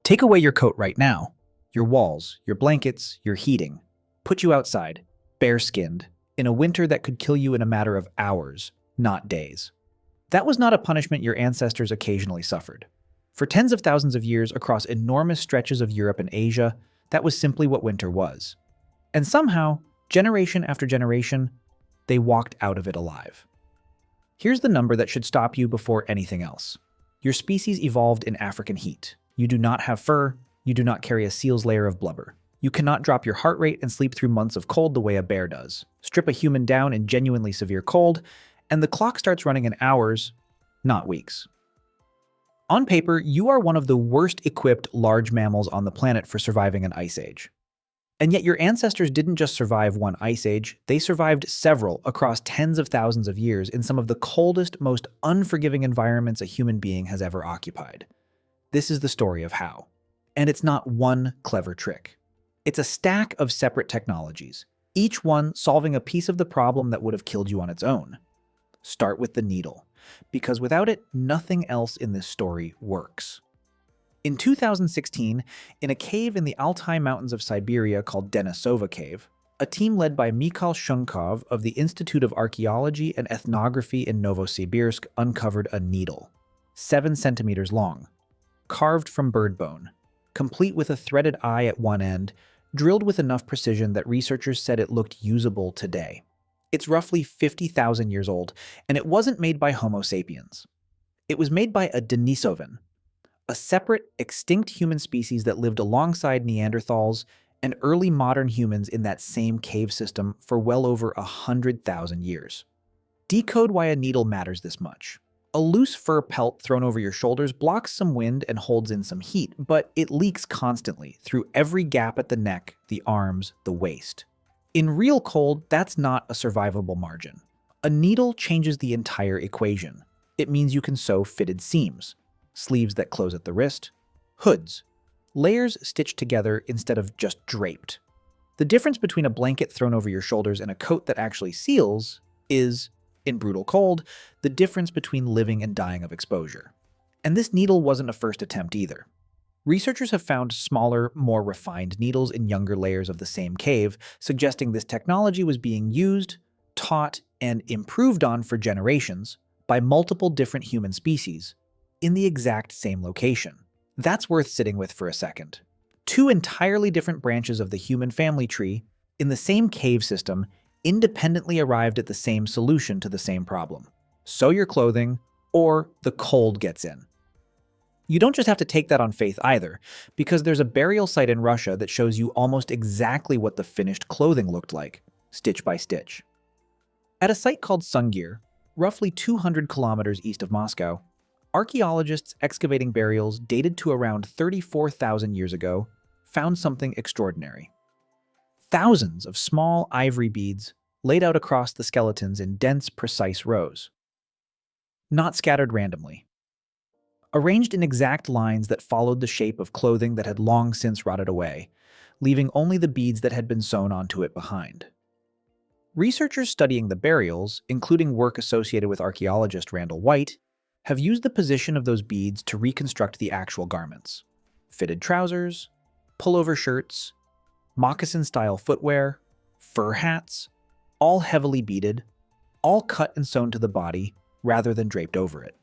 Take away your coat right now. Your walls, your blankets, your heating. Put you outside, bare-skinned, in a winter that could kill you in a matter of hours, not days. That was not a punishment your ancestors occasionally suffered. For tens of thousands of years across enormous stretches of Europe and Asia, that was simply what winter was. And somehow, generation after generation, they walked out of it alive. Here's the number that should stop you before anything else. Your species evolved in African heat. You do not have fur. You do not carry a seal's layer of blubber. You cannot drop your heart rate and sleep through months of cold the way a bear does. Strip a human down in genuinely severe cold, and the clock starts running in hours, not weeks. On paper, you are one of the worst equipped large mammals on the planet for surviving an ice age. And yet your ancestors didn't just survive one ice age, they survived several across tens of thousands of years in some of the coldest, most unforgiving environments a human being has ever occupied. This is the story of how. And it's not one clever trick. It's a stack of separate technologies, each one solving a piece of the problem that would have killed you on its own. Start with the needle, because without it, nothing else in this story works. In 2016, in a cave in the Altai Mountains of Siberia called Denisova Cave, a team led by Mikhail Shunkov of the Institute of Archaeology and Ethnography in Novosibirsk uncovered a needle, 7 centimeters long, carved from bird bone, complete with a threaded eye at one end, drilled with enough precision that researchers said it looked usable today. It's roughly 50,000 years old, and it wasn't made by Homo sapiens. It was made by a Denisovan, a separate, extinct human species that lived alongside Neanderthals and early modern humans in that same cave system for well over 100,000 years. Decode why a needle matters this much. A loose fur pelt thrown over your shoulders blocks some wind and holds in some heat, but it leaks constantly through every gap at the neck, the arms, the waist. In real cold, that's not a survivable margin. A needle changes the entire equation. It means you can sew fitted seams, sleeves that close at the wrist, hoods, layers stitched together instead of just draped. The difference between a blanket thrown over your shoulders and a coat that actually seals is, in brutal cold, the difference between living and dying of exposure. And this needle wasn't a first attempt either. Researchers have found smaller, more refined needles in younger layers of the same cave, suggesting this technology was being used, taught, and improved on for generations by multiple different human species in the exact same location. That's worth sitting with for a second. 2 entirely different branches of the human family tree in the same cave system independently arrived at the same solution to the same problem. Sew your clothing, or the cold gets in. You don't just have to take that on faith either, because there's a burial site in Russia that shows you almost exactly what the finished clothing looked like, stitch by stitch. At a site called Sungir, roughly 200 kilometers east of Moscow, archaeologists excavating burials dated to around 34,000 years ago found something extraordinary. Thousands of small ivory beads laid out across the skeletons in dense, precise rows. Not scattered randomly. Arranged in exact lines that followed the shape of clothing that had long since rotted away, leaving only the beads that had been sewn onto it behind. Researchers studying the burials, including work associated with archaeologist Randall White, have used the position of those beads to reconstruct the actual garments. Fitted trousers, pullover shirts, moccasin-style footwear, fur hats, all heavily beaded, all cut and sewn to the body rather than draped over it.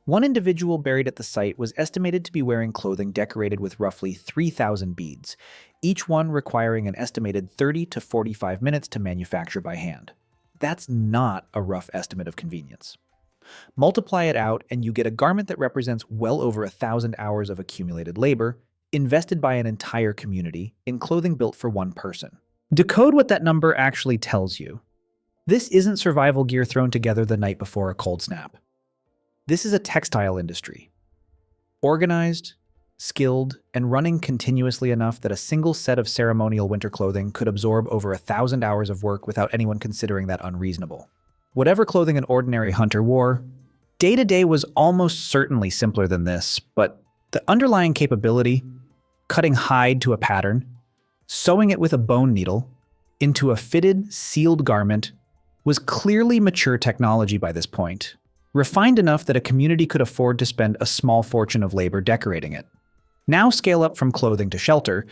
One individual buried at the site was estimated to be wearing clothing decorated with roughly 3,000 beads, each one requiring an estimated 30 to 45 minutes to manufacture by hand. That's not a rough estimate of convenience. Multiply it out and you get a garment that represents well over 1,000 hours of accumulated labor, invested by an entire community in clothing built for one person. Decode what that number actually tells you. This isn't survival gear thrown together the night before a cold snap. This is a textile industry. Organized, skilled, and running continuously enough that a single set of ceremonial winter clothing could absorb over 1,000 hours of work without anyone considering that unreasonable. Whatever clothing an ordinary hunter wore, day-to-day was almost certainly simpler than this, but the underlying capability, cutting hide to a pattern, sewing it with a bone needle into a fitted, sealed garment, was clearly mature technology by this point, refined enough that a community could afford to spend a small fortune of labor decorating it. Now scale up from clothing to shelter,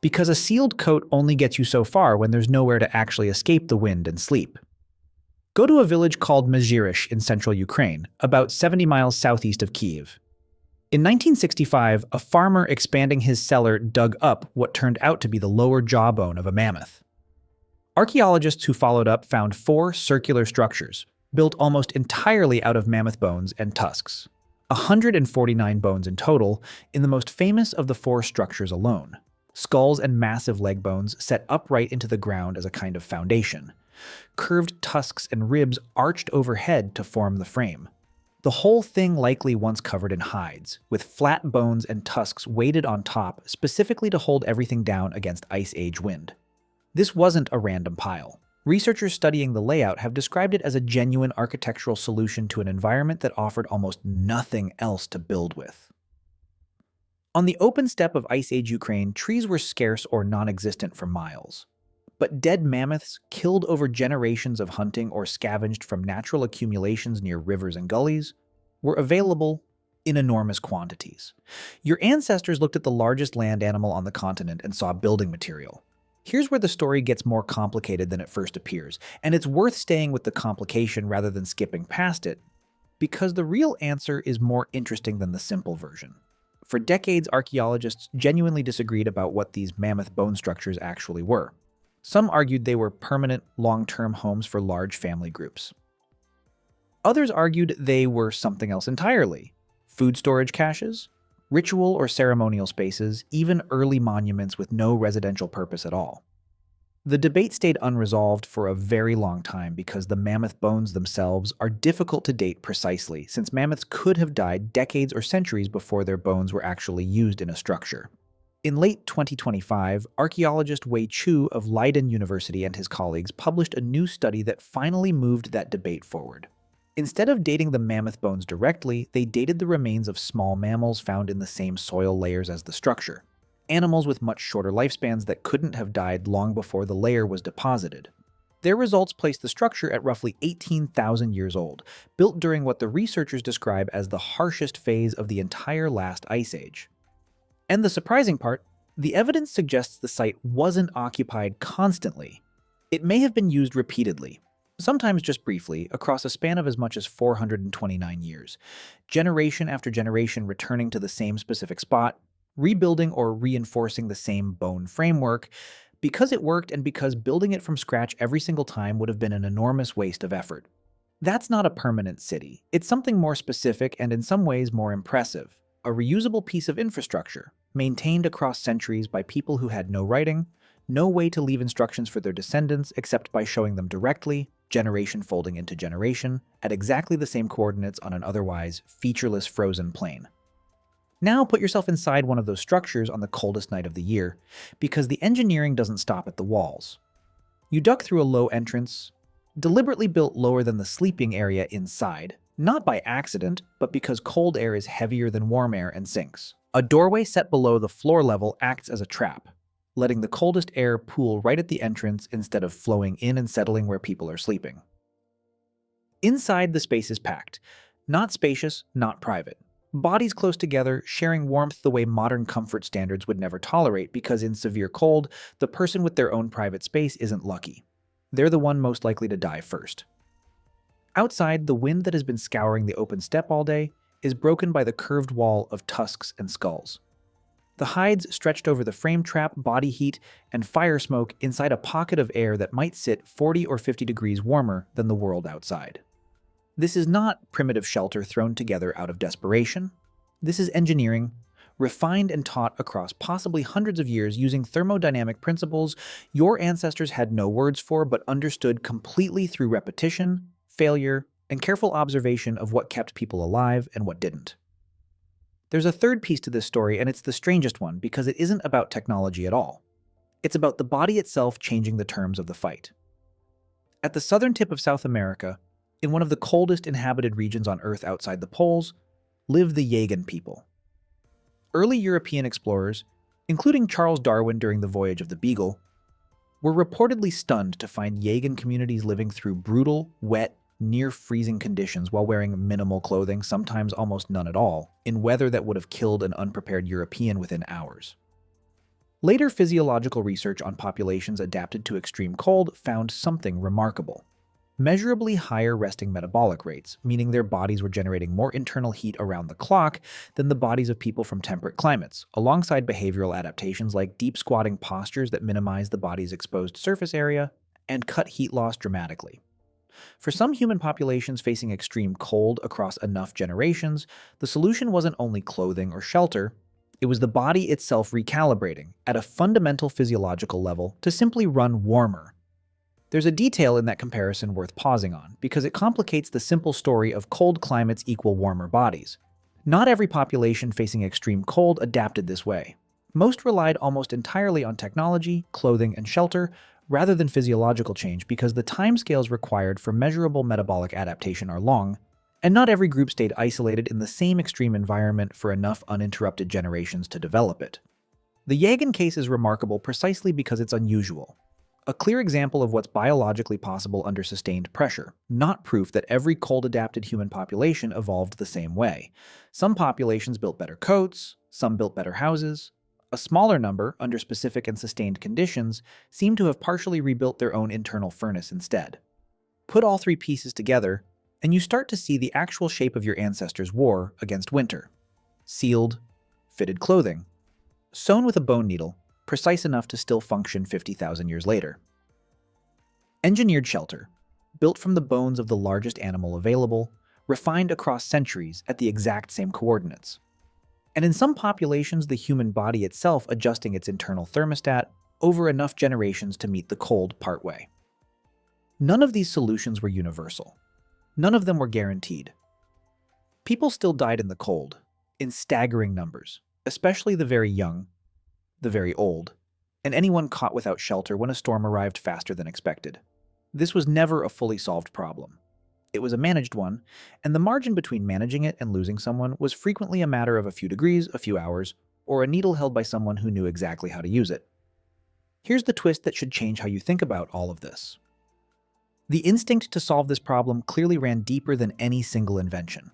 because a sealed coat only gets you so far when there's nowhere to actually escape the wind and sleep. Go to a village called Mezhyrich in central Ukraine, about 70 miles southeast of Kyiv. In 1965, a farmer expanding his cellar dug up what turned out to be the lower jawbone of a mammoth. Archaeologists who followed up found 4 circular structures, built almost entirely out of mammoth bones and tusks. 149 bones in total, in the most famous of the 4 structures alone. Skulls and massive leg bones set upright into the ground as a kind of foundation. Curved tusks and ribs arched overhead to form the frame. The whole thing likely once covered in hides, with flat bones and tusks weighted on top specifically to hold everything down against Ice Age wind. This wasn't a random pile. Researchers studying the layout have described it as a genuine architectural solution to an environment that offered almost nothing else to build with. On the open steppe of Ice Age Ukraine, trees were scarce or non-existent for miles. But dead mammoths, killed over generations of hunting or scavenged from natural accumulations near rivers and gullies, were available in enormous quantities. Your ancestors looked at the largest land animal on the continent and saw building material. Here's where the story gets more complicated than it first appears, and it's worth staying with the complication rather than skipping past it, because the real answer is more interesting than the simple version. For decades, archaeologists genuinely disagreed about what these mammoth bone structures actually were. Some argued they were permanent, long-term homes for large family groups. Others argued they were something else entirely: food storage caches, ritual or ceremonial spaces, even early monuments with no residential purpose at all. The debate stayed unresolved for a very long time because the mammoth bones themselves are difficult to date precisely, since mammoths could have died decades or centuries before their bones were actually used in a structure. In late 2025, archaeologist Wei Chu of Leiden University and his colleagues published a new study that finally moved that debate forward. Instead of dating the mammoth bones directly, they dated the remains of small mammals found in the same soil layers as the structure. Animals with much shorter lifespans that couldn't have died long before the layer was deposited. Their results placed the structure at roughly 18,000 years old, built during what the researchers describe as the harshest phase of the entire last ice age. And the surprising part, the evidence suggests the site wasn't occupied constantly. It may have been used repeatedly, sometimes just briefly, across a span of as much as 429 years, generation after generation returning to the same specific spot, rebuilding or reinforcing the same bone framework, because it worked and because building it from scratch every single time would have been an enormous waste of effort. That's not a permanent city. It's something more specific and in some ways more impressive. A reusable piece of infrastructure, maintained across centuries by people who had no writing, no way to leave instructions for their descendants except by showing them directly, generation folding into generation, at exactly the same coordinates on an otherwise featureless frozen plain. Now put yourself inside one of those structures on the coldest night of the year, because the engineering doesn't stop at the walls. You duck through a low entrance, deliberately built lower than the sleeping area inside, not by accident, but because cold air is heavier than warm air and sinks. A doorway set below the floor level acts as a trap, letting the coldest air pool right at the entrance instead of flowing in and settling where people are sleeping. Inside, the space is packed, not spacious, not private. Bodies close together, sharing warmth the way modern comfort standards would never tolerate, because in severe cold, the person with their own private space isn't lucky. They're the one most likely to die first. Outside, the wind that has been scouring the open steppe all day is broken by the curved wall of tusks and skulls. The hides stretched over the frame trap body heat and fire smoke inside a pocket of air that might sit 40 or 50 degrees warmer than the world outside. This is not primitive shelter thrown together out of desperation. This is engineering, refined and taught across possibly hundreds of years using thermodynamic principles your ancestors had no words for but understood completely through repetition, failure, and careful observation of what kept people alive and what didn't. There's a third piece to this story, and it's the strangest one because it isn't about technology at all. It's about the body itself changing the terms of the fight. At the southern tip of South America, in one of the coldest inhabited regions on Earth outside the poles, live the Yagan people. Early European explorers, including Charles Darwin during the voyage of the Beagle, were reportedly stunned to find Yagan communities living through brutal, wet, near freezing conditions while wearing minimal clothing, sometimes almost none at all, in weather that would have killed an unprepared European within hours. Later physiological research on populations adapted to extreme cold found something remarkable. Measurably higher resting metabolic rates, meaning their bodies were generating more internal heat around the clock than the bodies of people from temperate climates, alongside behavioral adaptations like deep squatting postures that minimize the body's exposed surface area and cut heat loss dramatically. For some human populations facing extreme cold across enough generations, the solution wasn't only clothing or shelter, it was the body itself recalibrating at a fundamental physiological level to simply run warmer. There's a detail in that comparison worth pausing on, because it complicates the simple story of cold climates equal warmer bodies. Not every population facing extreme cold adapted this way. Most relied almost entirely on technology, clothing, and shelter, rather than physiological change, because the timescales required for measurable metabolic adaptation are long, and not every group stayed isolated in the same extreme environment for enough uninterrupted generations to develop it. The Yagan case is remarkable precisely because it's unusual. A clear example of what's biologically possible under sustained pressure, not proof that every cold-adapted human population evolved the same way. Some populations built better coats, some built better houses. A smaller number, under specific and sustained conditions, seem to have partially rebuilt their own internal furnace instead. Put all three pieces together, and you start to see the actual shape of your ancestors' war against winter. Sealed, fitted clothing, sewn with a bone needle, precise enough to still function 50,000 years later. Engineered shelter, built from the bones of the largest animal available, refined across centuries at the exact same coordinates. And in some populations, the human body itself adjusting its internal thermostat over enough generations to meet the cold partway. None of these solutions were universal. None of them were guaranteed. People still died in the cold, in staggering numbers, especially the very young, the very old, and anyone caught without shelter when a storm arrived faster than expected. This was never a fully solved problem. It was a managed one, and the margin between managing it and losing someone was frequently a matter of a few degrees, a few hours, or a needle held by someone who knew exactly how to use it. Here's the twist that should change how you think about all of this. The instinct to solve this problem clearly ran deeper than any single invention.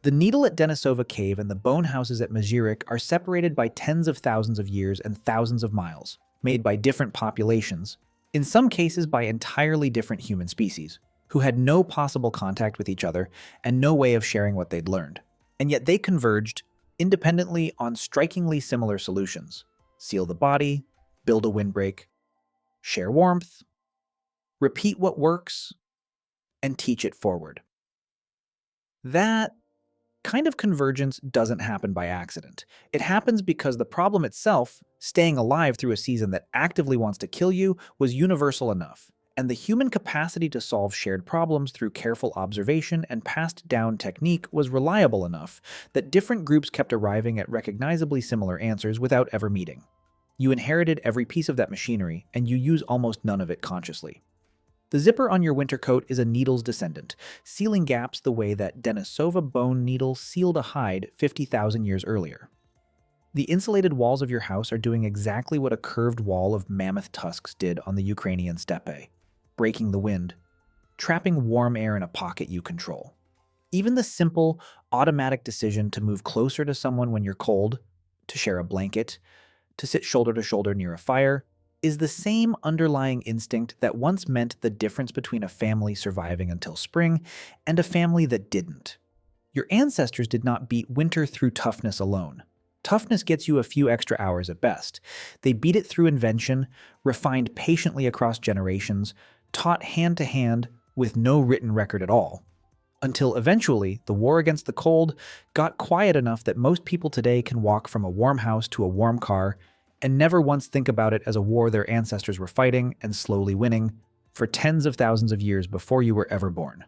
The needle at Denisova Cave and the bone houses at Mezhyrich are separated by tens of thousands of years and thousands of miles, made by different populations, in some cases by entirely different human species, who had no possible contact with each other and no way of sharing what they'd learned. And yet they converged, independently, on strikingly similar solutions. Seal the body, build a windbreak, share warmth, repeat what works, and teach it forward. That kind of convergence doesn't happen by accident. It happens because the problem itself, staying alive through a season that actively wants to kill you, was universal enough, and the human capacity to solve shared problems through careful observation and passed down technique was reliable enough that different groups kept arriving at recognizably similar answers without ever meeting. You inherited every piece of that machinery, and you use almost none of it consciously. The zipper on your winter coat is a needle's descendant, sealing gaps the way that Denisova bone needle sealed a hide 50,000 years earlier. The insulated walls of your house are doing exactly what a curved wall of mammoth tusks did on the Ukrainian steppe, breaking the wind, trapping warm air in a pocket you control. Even the simple, automatic decision to move closer to someone when you're cold, to share a blanket, to sit shoulder to shoulder near a fire, is the same underlying instinct that once meant the difference between a family surviving until spring and a family that didn't. Your ancestors did not beat winter through toughness alone. Toughness gets you a few extra hours at best. They beat it through invention, refined patiently across generations, taught hand to hand with no written record at all. Until eventually, the war against the cold got quiet enough that most people today can walk from a warm house to a warm car and never once think about it as a war their ancestors were fighting and slowly winning for tens of thousands of years before you were ever born.